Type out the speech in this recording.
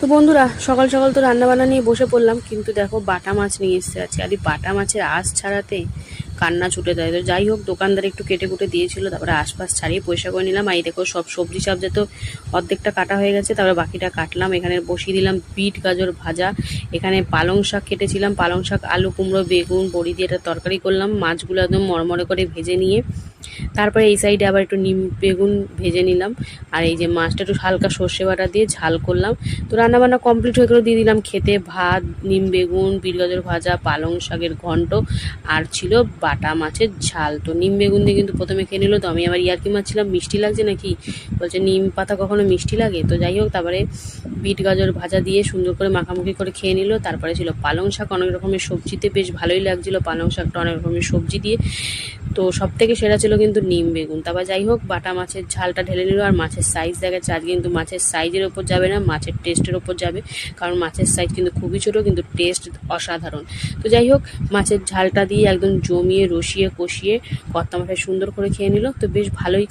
তো বন্ধুরা, সকাল সকাল তো রান্নাবান্না নিয়ে বসে পড়লাম, কিন্তু দেখো বাটা মাছ নিয়ে এসেছে আজকে। আর এই বাটা মাছের আঁশ ছাড়াতে কান্না ছুটে দেয়। তো যাই হোক, দোকানদার একটু কেটে কুটে দিয়েছিল, তারপরে আশপাশ ছাড়িয়ে পয়সা করে নিলাম। আর এই দেখো সব সবজি সবজা তো অর্ধেকটা কাটা হয়ে গেছে, তারপরে বাকিটা কাটলাম। এখানে বসিয়ে দিলাম বিট গাজর ভাজা। এখানে পালং শাক কেটেছিলাম, পালং শাক আলু কুমড়ো বেগুন বড়ি দিয়ে একটা তরকারি করলাম। মাছগুলো একদম মরমরে করে ভেজে নিয়ে তারপরে এই সাইডে আবার একটু নিম বেগুন ভেজে নিলাম। আর এই যে মাছটা একটু হালকা সর্ষে বাটা দিয়ে ঝাল করলাম। তো রান্নাবান্না কমপ্লিট হয়ে গেলো, দিয়ে দিলাম খেতে ভাত, নিম বেগুন, বিট গাজর ভাজা, পালং শাকের ঘন্ট, আর ছিল বাটা মাছের ঝাল। তো নিম বেগুন দিয়ে কিন্তু প্রথমে খেয়ে নিল। তো আমি আবার ইয়ার্কি মারছিলাম মিষ্টি লাগছে নাকি, বলছে নিম পাতা কখনো মিষ্টি লাগে। তো যাই হোক, তারপরে বিট গাজর ভাজা দিয়ে সুন্দর করে মাখামাখি করে খেয়ে নিল। তারপরে ছিল পালং শাক, অনেক রকমের সবজিতে বেশ ভালোই লাগছিলো পালং শাকটা, অনেক রকমের সবজি দিয়ে। তো সব থেকে সেরা ছিল কিন্তু নিম বেগুন। তারপর যাই হোক, বাটা মাছের ঝালটা ঢেলে নিল। আর মাছের সাইজ দেখাচ্ছে আজকে, কিন্তু মাছের সাইজের ওপর যাবে না, মাছের টেস্টের ওপর যাবে। কারণ মাছের সাইজ কিন্তু খুবই ছোটো, কিন্তু টেস্ট অসাধারণ। তো যাই হোক, মাছের ঝালটা দিয়ে একদম জমিয়ে রসিয়ে কষিয়ে কর্তা মাথায় সুন্দর করে খেয়ে নিল। তো বেশ ভালোই